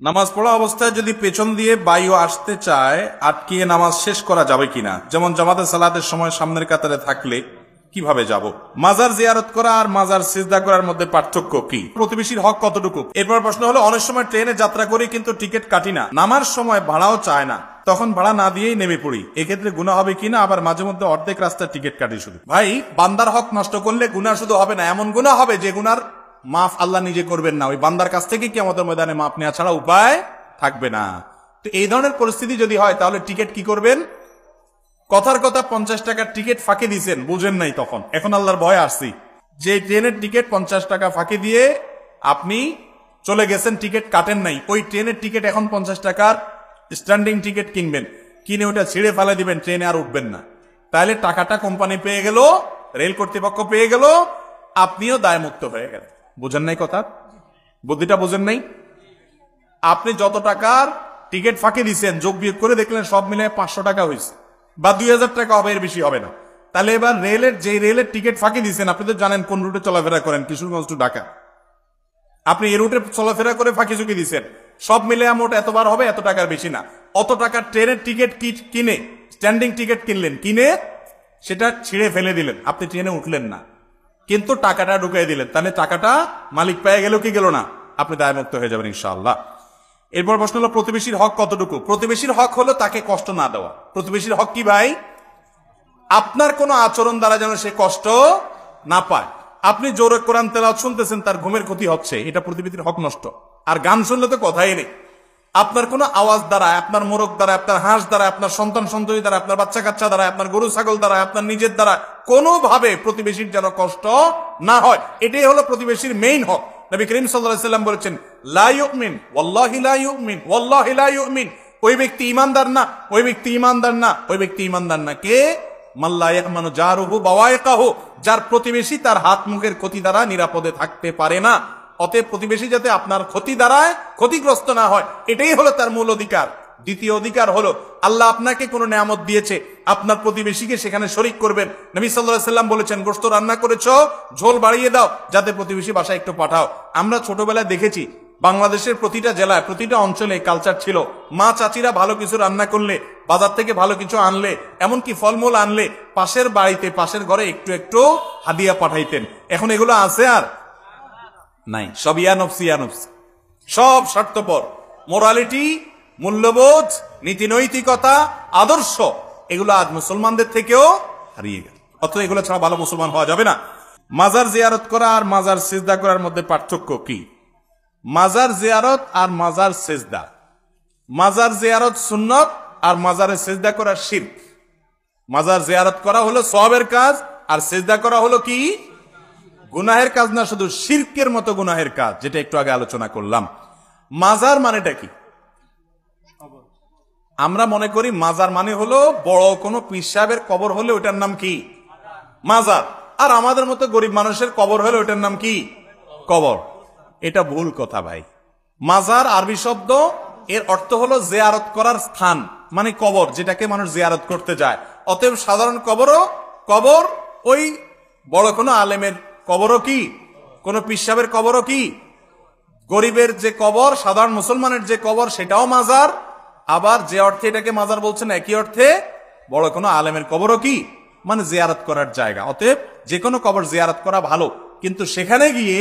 নামাজ পড়া অবস্থায় যদি পেছন দিয়ে বায়ু আসতে চায় আটকিয়ে নামাজ শেষ করা যাবে কিনা, যেমন জামাতে সালাতের সময় সামনের কাতারে থাকলে কিভাবে যাব? মাজার জিয়ারত করা আর মাজার সিজদা করার মধ্যে পার্থক্য কি? প্রতিবেশীর হক কতটুকু? এরপর প্রশ্ন হলো, অনেক সময় ট্রেনে যাত্রা করি কিন্তু টিকিট কাটি না, নামার সময় ভাড়াও চায় না, তখন ভাড়া না দিয়েই নেমে পড়ি, এক্ষেত্রে গুনাহ হবে কিনা? আবার মাঝে মধ্যে অর্ধেক রাস্তায় টিকিট কাটি শুধু। ভাই, বান্দার হক নষ্ট করলে গুনাহ শুধু হবে না, এমন গুনাহ হবে যে গুনার মাফ আল্লাহ নিজে করবেন না, ওই বান্দার কাছ থেকে কিয়ামতের ময়দানে মাফ নেওয়া ছাড়া উপায় থাকবে না। তো এই ধরনের পরিস্থিতি যদি হয় তাহলে টিকিট কি করবেন? কথার কথা 50 টাকার টিকিট ফাঁকি দিয়েছেন, বুঝেন নাই তখন, এখন আল্লাহর ভয় আসছি যে ট্রেনের টিকিট 50 টাকা ফাঁকি দিয়ে আপনি চলে গেছেন, টিকিট কাটেন নাই, ওই ট্রেনের টিকিট এখন 50 টাকার স্ট্যান্ডিং টিকিট কিনবেন, কিনে ওটা ছিঁড়ে ফেলে দিবেন, ট্রেনে আর উঠবেন না। তাহলে টাকাটা কোম্পানি পেয়ে গেল, রেল কর্তৃপক্ষ পেয়ে গেল, আপনিও দায়মুক্ত হয়ে গেলেন। বুঝেন নাই কথা? বুদ্ধিটা বুঝেন নাই? আপনি যত টাকার টিকিট ফাঁকি দিচ্ছেন, যোগ বিয়োগ করে দেখলেন সব মিলে 500 টাকা হয়েছে বা 2000 টাকা হবে, এর বেশি হবে না। তাহলে এবার রেলের টিকিট ফাঁকি দিচ্ছেন, আপনি তো জানেন কোন রুটে চলাফেরা করেন, কিশোরগঞ্জ টু ঢাকা, আপনি এই রুটে চলাফেরা করে ফাঁকি চুকি দিচ্ছেন, সব মিলে মোট এতবার হবে, এত টাকার বেশি না। অত টাকার ট্রেনের টিকিট কিনে স্ট্যান্ডিং টিকিট কিনলেন, কিনে সেটা ছিঁড়ে ফেলে দিলেন, আপনি ট্রেনে উঠলেন না, কিন্তু টাকাটা ঢুকাই দিলেন, তাহলে টাকাটা মালিক পেয়ে গেল কি গেল না? আপনি দায়মুক্ত হয়ে যাবেন ইনশাআল্লাহ। এরপর প্রশ্ন হলো, প্রতিবেশীর হক কতটুকু? প্রতিবেশীর হক হলো তাকে কষ্ট না দেওয়া। প্রতিবেশীর হক কি ভাই? আপনার কোনো আচরণ দ্বারা যেন সে কষ্ট না পায়। আপনি জোরে কোরআন তেলাওয়াত শুনতেছেন, তার ঘুমের ক্ষতি হচ্ছে, এটা প্রতিবেশীর হক নষ্ট। আর গান শুনলে তো কথাই নেই। আপনার কোনো আওয়াজ দ্বারা, আপনার মোরগ দ্বারা, আপনার হাঁস দ্বারা, আপনার সন্তান সন্ততি দ্বারা, আপনার বাচ্চা কাচ্চা দ্বারা, আপনার গরু ছাগল দ্বারা, আপনার নিজের দ্বারা কোনোভাবে প্রতিবেশীর যেন কষ্ট না হয়, এটাই হলো প্রতিবেশীর মেইন হক। নবী করিম সাল্লাল্লাহু আলাইহি ওয়াসাল্লাম বলেছেন, লা ইউমিন ওয়াল্লাহি লা ইউমিন ওয়াল্লাহি লা ইউমিন, ওই ব্যক্তি ঈমানদার না, ওই ব্যক্তি ঈমানদার না, ওই ব্যক্তি ঈমানদার না। কে? মাল্লা ইয়ামানু জারুহু বাওয়াইকাহু, যার প্রতিবেশী তার হাত মুখের ক্ষতি দ্বারা নিরাপদে থাকতে পারে না। অতএব প্রতিবেশী যাতে আপনার ক্ষতি দ্বারায় ক্ষতিগ্রস্ত না হয়, এটাই হলো তার মূল অধিকার। দ্বিতীয় অধিকার হলো, আল্লাহ আপনাকে কোনো নিয়ামত দিয়েছে, আপনার প্রতিবেশীকে সেখানে শরীক করবেন। নবী সাল্লাল্লাহু আলাইহি ওয়াসাল্লাম বলেছেন, গোশত রান্না করেছো, ঝোল বাড়িয়ে দাও, যাতে প্রতিবেশী বাসায় একটু পাঠাও। আমরা ছোটবেলায় দেখেছি বাংলাদেশের প্রতিটা জেলায়, প্রতিটা অঞ্চলে কালচার ছিল, মা চাচিরা ভালো কিছু রান্না করলে, বাজার থেকে ভালো কিছু আনলে, এমনকি ফলমূল আনলে, পাশের বাড়িতে, পাশের ঘরে একটু একটু হাদিয়া পাঠাইতেন। এখন এগুলো আছে আর নাই, সব ইয়ানফসি, সব স্বার্থপর। মোরালিটি, মূল্যবোধ, নীতি নৈতিকতা, আদর্শ, এগুলো আজ মুসলমানদের থেকেও হারিয়ে গেল। অথচ এগুলো ছাড়া ভালো মুসলমান হওয়া যাবে না। মাজার জিয়ারত করা আর মাজার সিজদা করার মধ্যে পার্থক্য কি? মাজার জিয়ারত আর মাজার সিজদা, মাজার জিয়ারত সুন্নত আর মাজারে সিজদা করা শিরক। মাজার জিয়ারত করা হলো সওয়াবের কাজ, আর সিজদা করা হলো কি? গুনাহের কাজ না, শুধু শিরকের মতো গুনাহের কাজ, যেটা একটু আগে আলোচনা করলাম। মাজার মানেটা কি? আমরা মনে করি মাজার মানে হলো বড় কোনো পীর সাহেবের কবর হলে ওটার নাম কি? মাজার। আর আমাদের মতো গরিব মানুষের কবর হলে ওটার নাম কি? কবর। এটা ভুল কথা ভাই। মাজার আরবি শব্দ, এর অর্থ হলো জিয়ারত করার স্থান, মানে কবর, যেটাকে মানুষ জিয়ারত করতে যায়। অতএব সাধারণ কবরও কবর, ওই বড় কোনো আলেমের কবরও কি? কোন পীর সাহেবের কবরও কি? গরিবের যে কবর, সাধারণ মুসলমানের যে কবর, সেটাও মাজার। আবার যে অর্থে এটাকে মাজার বলছেন, একই অর্থে বড় কোনো আলেমের কবরও কি? মানে জিয়ারত করার জায়গা। অতএব যে কোনো কবর জিয়ারত করা ভালো, কিন্তু সেখানে গিয়ে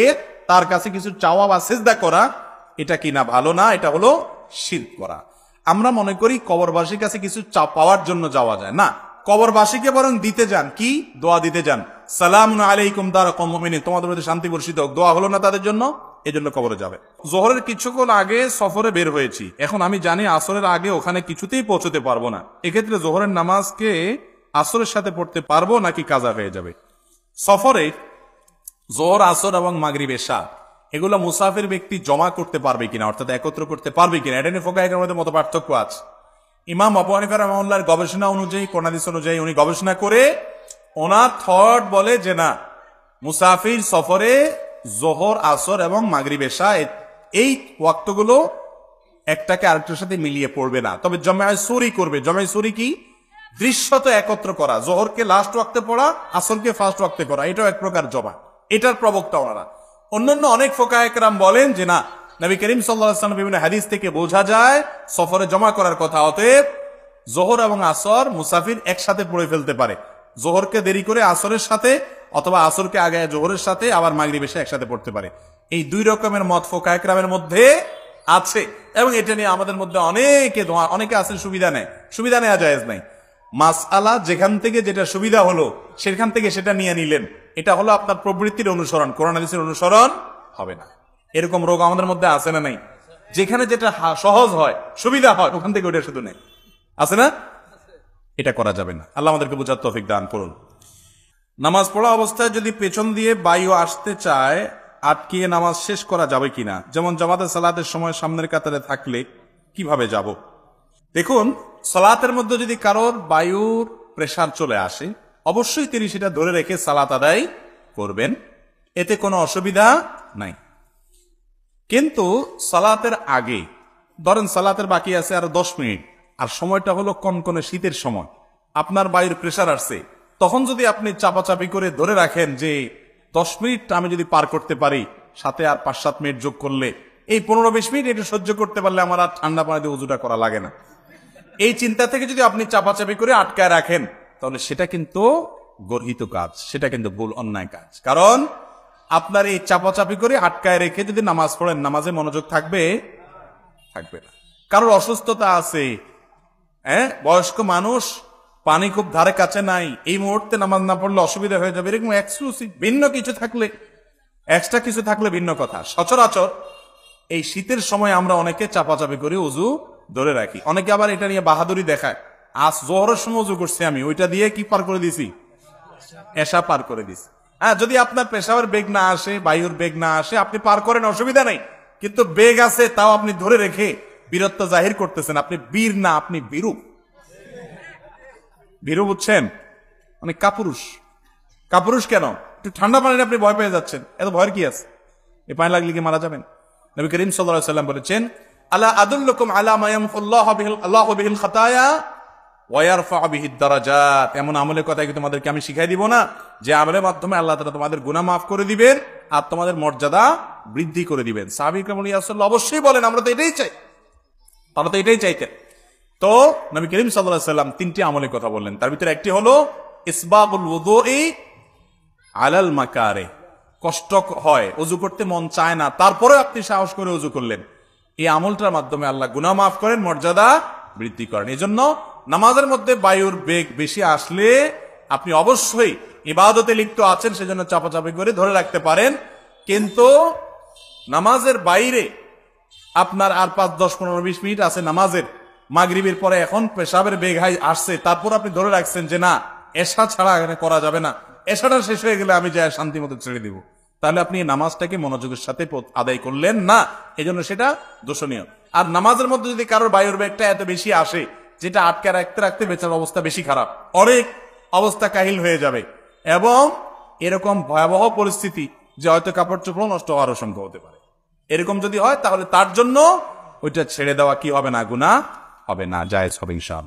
তার কাছে কিছু চাওয়া বা সিজদা করা, এটা কি না ভালো না, এটা হলো শিরক করা। আমরা মনে করি কবরবাসীর কাছে কিছু পাওয়ার জন্য যাওয়া যায় না, কবরবাসীকে বরং দিতে যান, কি? দোয়া দিতে যান। সালামুন আলাইকুম দারা কওমিন মুমিনিন, তোমাদের প্রতি শান্তি বর্ষিত হোক। দোয়া হলো না তাদের জন্য, এজন্য কবরে যাবে। জোহরের কিছুক্ষণ আগে সফরে বের হয়েছি, এখন আমি জানি আসরের আগে ওখানে কিছুতেই পৌঁছতে পারবো না, এক্ষেত্রে জোহরের নামাজকে আসরের সাথে পড়তে পারবো নাকি কাজা হয়ে যাবে? সফরে জোহর, আসর এবং মাগরিব, এশা, এগুলো মুসাফির ব্যক্তি জমা করতে পারবে কিনা, অর্থাৎ একত্র করতে পারবে কিনা, এটা নিয়ে ফুকাহাদের মধ্যে মত পার্থক্য আছে। ইমাম আবু হানিফা রাহিমাহুল্লাহর গবেষণা অনুযায়ী, কোন হাদিস অনুযায়ী উনি গবেষণা করে ওনার থট বলে যে না, মুসাফির সফরে জোহর, আসর এবং মাগরিব, এশা, এই ওয়াক্তগুলো একটাকে আরেকটার সাথে মিলিয়ে পড়বে না, তবে জামায়ে সুরি করবে। জামায়ে সুরি কি? দৃশ্যত একত্র করা, জোহরকে লাস্ট ওয়াক্তে পড়া, আসরকে ফার্স্ট ওয়াক্তে করা, এটাও এক প্রকার জমা। এটার প্রবক্তা ওনারা। অন্যান্য অনেক ফুকাহা কেরাম বলেন যে না, নবী করিম সাল্লাল্লাহু আলাইহি ওয়াসাল্লাম বিভিন্ন হাদিস থেকে বোঝা যায় সফরে জমা করার কথা। অতএব যোহর এবং আসর মুসাফির একসাথে পড়ে ফেলতে পারে। যোহরকে দেরি করে আসরের সাথে, অথবা আসরকে আগে যোহরের সাথে, আবার মাগরিব এসে একসাথে পড়তে পারে। এই দুই রকমের মত ফুকাহা কেরামের মধ্যে আছে, এবং এটা নিয়ে আমাদের মধ্যে অনেকে আছেন সুবিধা নেওয়া জায়েজ নাই। মাসআলা যেখান থেকে যেটা সুবিধা হলো সেখান থেকে সেটা নিয়ে নিলেন, এটা হলো আপনার প্রবৃত্তির অনুসরণ, কোরআন হাদিসের অনুসরণ হবে না। এরকম রোগ আমাদের মধ্যে আছে না নাই? যেখানে যেটা সহজ হয়, সুবিধা হয়, ওখান থেকে ওটা শুধু নেই, আছে না? এটা করা যাবে না। আল্লাহ আমাদেরকে বুঝার তৌফিক দান করুন। নামাজ পড়া অবস্থায় যদি পেছন দিয়ে বায়ু আসতে চায়, আটকিয়ে নামাজ শেষ করা যাবে কিনা? যেমন জামাতের সালাতের সময় সামনের কাতারে থাকলে কিভাবে যাব? দেখুন, সালাতের মধ্যে যদি কারোর বায়ুর প্রেসার চলে আসে, অবশ্যই তিনি সেটা ধরে রেখে সালাত আদায় করবেন, এতে কোনো অসুবিধা নাই। কিন্তু সালাতের আগে, ধরেন সালাতের বাকি আছে আরো 10 মিনিট, আর সময়টা হলো কনকনে শীতের সময়, আপনার বায়ুর প্রেসার আসছে, তখন যদি আপনি চাপাচাপি করে ধরে রাখেন যে 10 মিনিট আমি যদি পার করতে পারি, সাথে আর 5-7 মিনিট যোগ করলে এই 15-20 মিনিট একটু সহ্য করতে পারলে আমার আর ঠান্ডা পানি দিয়ে উজুটা করা লাগে না, এই চিন্তা থেকে যদি আপনি চাপাচাপি করে আটকায় রাখেন, তাহলে সেটা কিন্তু গর্হিত কাজ, সেটা কিন্তু ভুল, অন্যায় কাজ। কারণ আপনার এই চাপাচাপি করে আটকায় রেখে যদি নামাজ পড়েন, নামাজে মনোযোগ থাকবে না। কারোর অসুস্থতা আছে, বয়স্ক মানুষ, পানি খুব ধারে কাছে নাই, এই মুহূর্তে নামাজ না পড়লে অসুবিধা হয়ে যাবে, এরকম এক্সক্লুসিভ ভিন্ন কিছু থাকলে, এক্সট্রা কিছু থাকলে ভিন্ন কথা। সচরাচর এই শীতের সময় আমরা অনেকে চাপাচাপি করে উজু ধরে রাখি। অনেকে আবার এটা নিয়ে বাহাদুরি দেখায়, আজ জোহরের সময় উজু করছি আমি, ওইটা দিয়ে কি পার করে দিছি? এশা পার করে দিছি। হ্যাঁ, যদি আপনার পেশাবের বেগ না আসে, বায়ুর বেগ না আসে, আপনি পার করেন, অসুবিধা নেই। কিন্তু বেগ আছে, তাও আপনি ধরে রেখে বীরত্ব জাহির করতেছেন, আপনি বীর না, আপনি বীরু। বীরু বুঝছেন? মানে কাপুরুষ। কাপুরুষ কেন? একটু ঠান্ডা পানিতে আপনি ভয় পেয়ে যাচ্ছেন, এত ভয়ের কি আছে? এই পানি লাগলে কি মারা যাবেন? নবী করিম সাল্লাল্লাহু আলাইহি ওয়াসাল্লাম বলেছেন, আলা আদুল্লুকুম আলা মা ইয়ামহুল্লাহু বিহিল খাতায়া ওয়া ইয়ারফা'ু বিহিদ দারাজাত। এমন আমলের কথা কি তোমাদেরকে আমি শিখাই দিব না, যে আমলের মাধ্যমে আল্লাহ তাআলা তোমাদের গুনাহ মাফ করে দিবেন আর তোমাদের মর্যাদা বৃদ্ধি করে দিবেন। সাহাবী কেরাম রাসূলুল্লাহ অবশ্যই বলেন, আমরা তো এটাই চাই, তারা তো এটাই চাইতেন। তো নবী করিম সাল্লাল্লাহু আলাইহি ওয়াসাল্লাম 3টি আমলের কথা বললেন, তার ভিতরে একটি হলো ইসবাগুল ওযুই আলাল মাকারে। কষ্ট হয়, ওযু করতে মন চায় না, তারপরে আপনি সাহস করে ওযু করলেন, এই আমলটার মাধ্যমে আল্লাহ গুনাহ মাফ করেন, মর্যাদা বৃদ্ধি করেন। এজন্য নামাজের মধ্যে বায়ুর বেগ বেশি আসলে আপনি অবশ্যই ইবাদতে লিপ্ত আছেন, সেজন্য চাপাচাপি করে ধরে রাখতে পারেন। কিন্তু নামাজের বাইরে আপনার আর 5, 10, 15, 20 মিনিট আছে নামাজের, মাগরিবের পরে এখন পেশাবের বেগ হাই আসছে, তারপর আপনি ধরে রাখছেন যে না, এশা ছাড়া এখানে করা যাবে না, এশাটা শেষ হয়ে গেলে আমি যাই শান্তি মতো ছেড়ে দিব, তাহলে আপনি নামাজটাকে মনোযোগের সাথে আদায় করলেন না, এজন্য সেটা দোষণীয়। আর নামাজের মধ্যে যদি কারোর বায়ুর বেগটা এত বেশি আসে, যেটা আটকে রাখতে রাখতে বেচার অবস্থা বেশি খারাপ, অনেক অবস্থা কাহিল হয়ে যাবে, এবং এরকম ভয়াবহ পরিস্থিতি যে হয়তো কাপড় চোপড় নষ্ট হওয়ার আশঙ্কা হতে পারে। এরকম যদি হয়, তাহলে তার জন্য ওইটা ছেড়ে দেওয়া কি হবে না? গুনাহ হবে না, জায়েজ হবে ইনশাআল্লাহ।